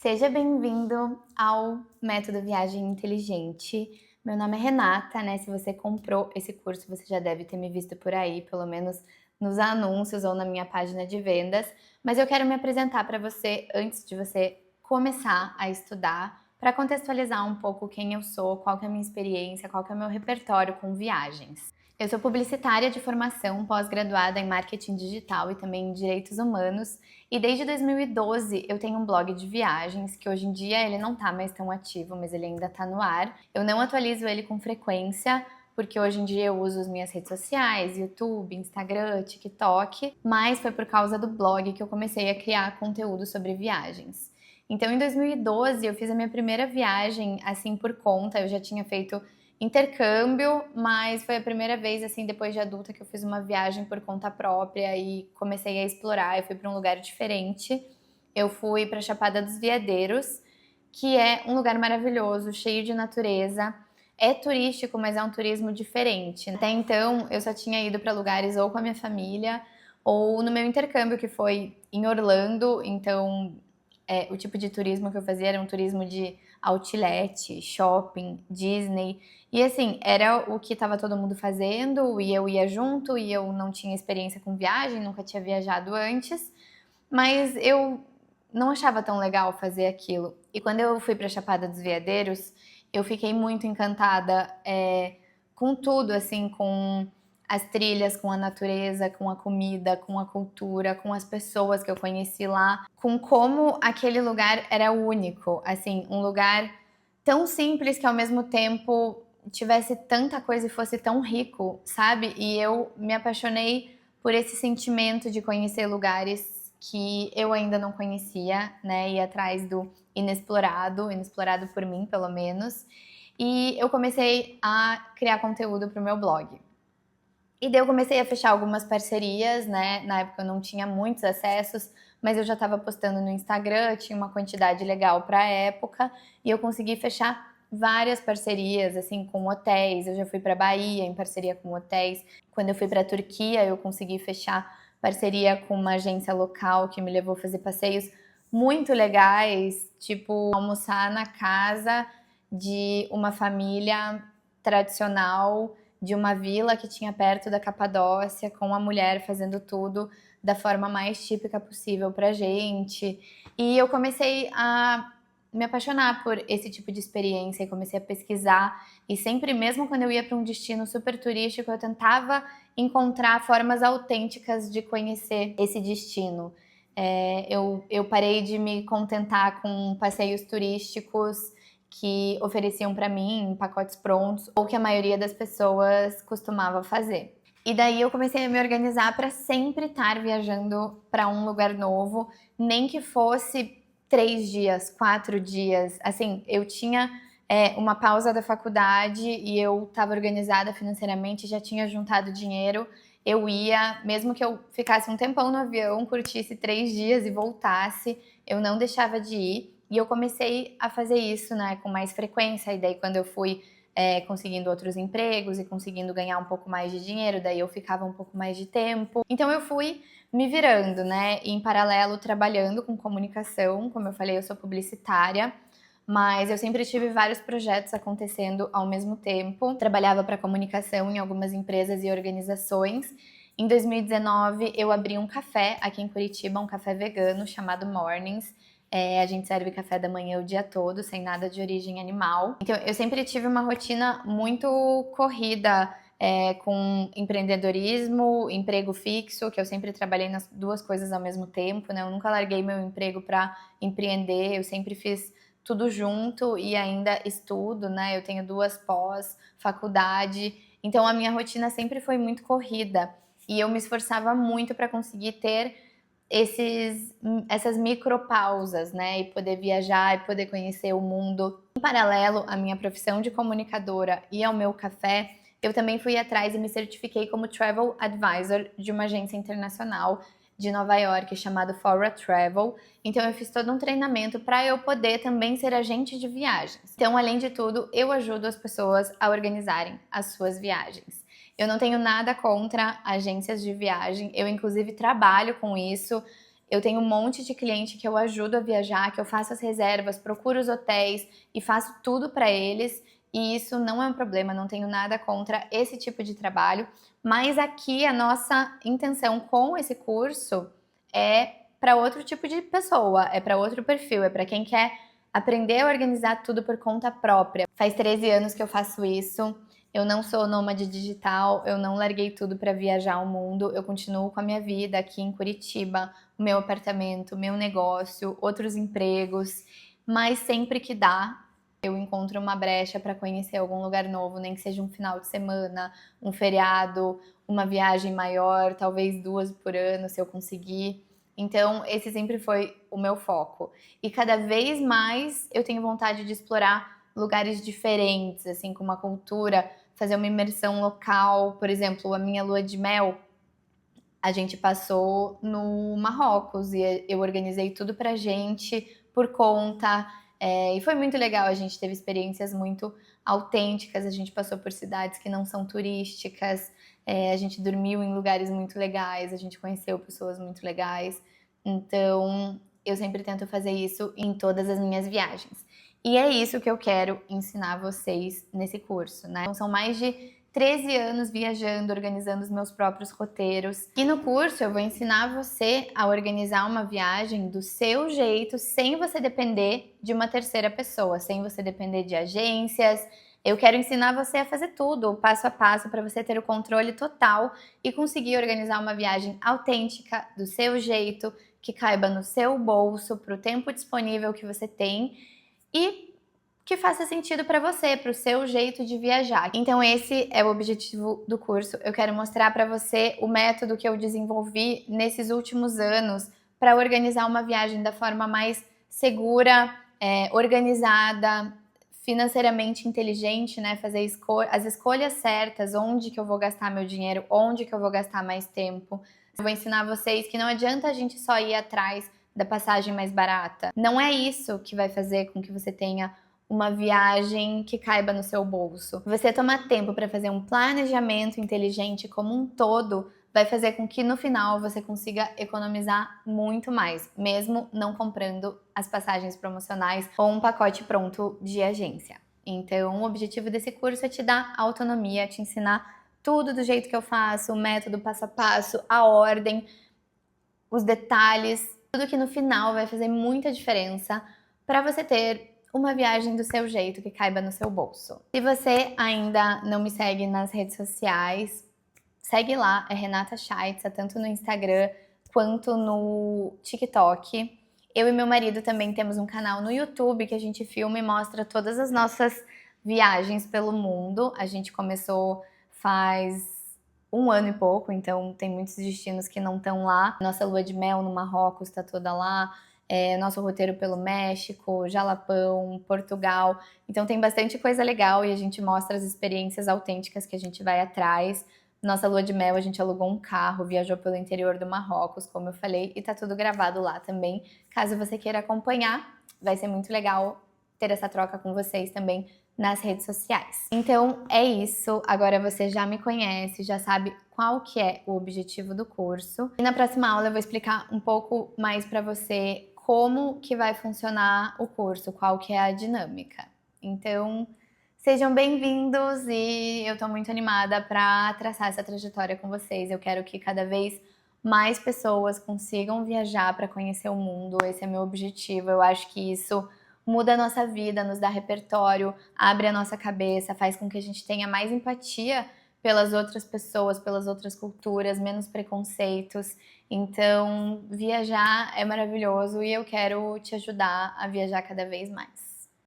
Seja bem-vindo ao Método Viagem Inteligente. Meu nome é Renata, né? Se você comprou esse curso, você já deve ter me visto por aí, pelo menos nos anúncios ou na minha página de vendas. Mas eu quero me apresentar para você antes de você começar a estudar, para contextualizar um pouco quem eu sou, qual que é a minha experiência, qual que é o meu repertório com viagens. Eu sou publicitária de formação, pós-graduada em marketing digital e também em direitos humanos. E desde 2012 eu tenho um blog de viagens, que hoje em dia ele não tá mais tão ativo, mas ele ainda tá no ar. Eu não atualizo ele com frequência, porque hoje em dia eu uso as minhas redes sociais, YouTube, Instagram, TikTok, mas foi por causa do blog que eu comecei a criar conteúdo sobre viagens. Então em 2012 eu fiz a minha primeira viagem assim por conta, eu já tinha feito intercâmbio, mas foi a primeira vez, assim, depois de adulta, que eu fiz uma viagem por conta própria e comecei a explorar. Eu fui para um lugar diferente. Eu fui para Chapada dos Veadeiros, que é um lugar maravilhoso, cheio de natureza. É turístico, mas é um turismo diferente. Até então, eu só tinha ido para lugares ou com a minha família ou no meu intercâmbio, que foi em Orlando. Então, o tipo de turismo que eu fazia era um turismo de outlet, shopping, Disney. E assim, era o que estava todo mundo fazendo, e eu ia junto, e eu não tinha experiência com viagem, nunca tinha viajado antes, mas eu não achava tão legal fazer aquilo. E quando eu fui para Chapada dos Veadeiros, eu fiquei muito encantada com tudo, assim, com as trilhas, com a natureza, com a comida, com a cultura, com as pessoas que eu conheci lá, com como aquele lugar era único, assim, um lugar tão simples que ao mesmo tempo tivesse tanta coisa e fosse tão rico, sabe? E eu me apaixonei por esse sentimento de conhecer lugares que eu ainda não conhecia, né? Ir atrás do inexplorado, inexplorado por mim, pelo menos. E eu comecei a criar conteúdo para o meu blog. E daí eu comecei a fechar algumas parcerias, né? Na época eu não tinha muitos acessos, mas eu já estava postando no Instagram, tinha uma quantidade legal para a época, e eu consegui fechar várias parcerias, assim, com hotéis. Eu já fui para Bahia em parceria com hotéis. Quando eu fui para Turquia, eu consegui fechar parceria com uma agência local que me levou a fazer passeios muito legais, tipo almoçar na casa de uma família tradicional de uma vila que tinha perto da Capadócia, com a mulher fazendo tudo da forma mais típica possível pra gente. E eu comecei a me apaixonar por esse tipo de experiência e comecei a pesquisar. E sempre, mesmo quando eu ia para um destino super turístico, eu tentava encontrar formas autênticas de conhecer esse destino. Eu parei de me contentar com passeios turísticos que ofereciam para mim pacotes prontos ou que a maioria das pessoas costumava fazer. E daí eu comecei a me organizar para sempre estar viajando para um lugar novo, nem que fosse 3 dias, 4 dias. Assim, eu tinha uma pausa da faculdade e eu estava organizada financeiramente, já tinha juntado dinheiro. Eu ia, mesmo que eu ficasse um tempão no avião, curtisse 3 dias e voltasse, eu não deixava de ir. E eu comecei a fazer isso, né, com mais frequência. E daí, quando eu fui conseguindo outros empregos e conseguindo ganhar um pouco mais de dinheiro, daí eu ficava um pouco mais de tempo. Então, eu fui me virando, né, e em paralelo trabalhando com comunicação. Como eu falei, eu sou publicitária, mas eu sempre tive vários projetos acontecendo ao mesmo tempo. Trabalhava para comunicação em algumas empresas e organizações. Em 2019, eu abri um café aqui em Curitiba, um café vegano chamado Mornings. A gente serve café da manhã o dia todo, sem nada de origem animal. Então, eu sempre tive uma rotina muito corrida, com empreendedorismo, emprego fixo, que eu sempre trabalhei nas duas coisas ao mesmo tempo, né? Eu nunca larguei meu emprego para empreender, eu sempre fiz tudo junto e ainda estudo, né? Eu tenho 2 pós, faculdade, então a minha rotina sempre foi muito corrida e eu me esforçava muito para conseguir ter essas micropausas, né? E poder viajar e poder conhecer o mundo. Em paralelo à minha profissão de comunicadora e ao meu café, eu também fui atrás e me certifiquei como Travel Advisor de uma agência internacional de Nova York chamada Fora Travel. Então eu fiz todo um treinamento para eu poder também ser agente de viagens. Então, além de tudo, eu ajudo as pessoas a organizarem as suas viagens. Eu não tenho nada contra agências de viagem, eu inclusive trabalho com isso. Eu tenho um monte de cliente que eu ajudo a viajar, que eu faço as reservas, procuro os hotéis e faço tudo para eles. E isso não é um problema, não tenho nada contra esse tipo de trabalho. Mas aqui a nossa intenção com esse curso é para outro tipo de pessoa, é para outro perfil, é para quem quer aprender a organizar tudo por conta própria. Faz 13 anos que eu faço isso. Eu não sou nômade digital, eu não larguei tudo para viajar o mundo, eu continuo com a minha vida aqui em Curitiba, o meu apartamento, o meu negócio, outros empregos, mas sempre que dá, eu encontro uma brecha para conhecer algum lugar novo, nem que seja um final de semana, um feriado, uma viagem maior, talvez 2 por ano, se eu conseguir. Então, esse sempre foi o meu foco. E cada vez mais eu tenho vontade de explorar lugares diferentes, assim, com uma cultura, fazer uma imersão local. Por exemplo, a minha lua de mel, a gente passou no Marrocos e eu organizei tudo pra gente por conta. E foi muito legal, a gente teve experiências muito autênticas, a gente passou por cidades que não são turísticas, a gente dormiu em lugares muito legais, a gente conheceu pessoas muito legais. Então, eu sempre tento fazer isso em todas as minhas viagens. E é isso que eu quero ensinar vocês nesse curso, né? Então, são mais de 13 anos viajando, organizando os meus próprios roteiros. E no curso eu vou ensinar você a organizar uma viagem do seu jeito, sem você depender de uma terceira pessoa, sem você depender de agências. Eu quero ensinar você a fazer tudo, passo a passo, para você ter o controle total e conseguir organizar uma viagem autêntica, do seu jeito, que caiba no seu bolso, para o tempo disponível que você tem e que faça sentido para você, para o seu jeito de viajar. Então esse é o objetivo do curso. Eu quero mostrar para você o método que eu desenvolvi nesses últimos anos para organizar uma viagem da forma mais segura, organizada, financeiramente inteligente, né? Fazer as escolhas certas, onde que eu vou gastar meu dinheiro, onde que eu vou gastar mais tempo. Eu vou ensinar vocês que não adianta a gente só ir atrás da passagem mais barata. Não é isso que vai fazer com que você tenha uma viagem que caiba no seu bolso. Você tomar tempo para fazer um planejamento inteligente como um todo vai fazer com que no final você consiga economizar muito mais, mesmo não comprando as passagens promocionais ou um pacote pronto de agência. Então, o objetivo desse curso é te dar autonomia, te ensinar tudo do jeito que eu faço, o método passo a passo, a ordem, os detalhes, tudo que no final vai fazer muita diferença para você ter uma viagem do seu jeito, que caiba no seu bolso. Se você ainda não me segue nas redes sociais, segue lá, é Renata Scheitza, tanto no Instagram quanto no TikTok. Eu e meu marido também temos um canal no YouTube que a gente filma e mostra todas as nossas viagens pelo mundo. A gente começou faz 1 ano e pouco, então tem muitos destinos que não estão lá. Nossa lua de mel no Marrocos está toda lá. Nosso roteiro pelo México, Jalapão, Portugal. Então tem bastante coisa legal e a gente mostra as experiências autênticas que a gente vai atrás. Nossa lua de mel, a gente alugou um carro, viajou pelo interior do Marrocos, como eu falei, e tá tudo gravado lá também. Caso você queira acompanhar, vai ser muito legal ter essa troca com vocês também nas redes sociais. Então é isso, agora você já me conhece, já sabe qual que é o objetivo do curso. E na próxima aula eu vou explicar um pouco mais para você como que vai funcionar o curso, qual que é a dinâmica. Então, sejam bem-vindos e eu tô muito animada para traçar essa trajetória com vocês. Eu quero que cada vez mais pessoas consigam viajar para conhecer o mundo, esse é meu objetivo. Eu acho que isso muda a nossa vida, nos dá repertório, abre a nossa cabeça, faz com que a gente tenha mais empatia pelas outras pessoas, pelas outras culturas, menos preconceitos. Então, viajar é maravilhoso e eu quero te ajudar a viajar cada vez mais.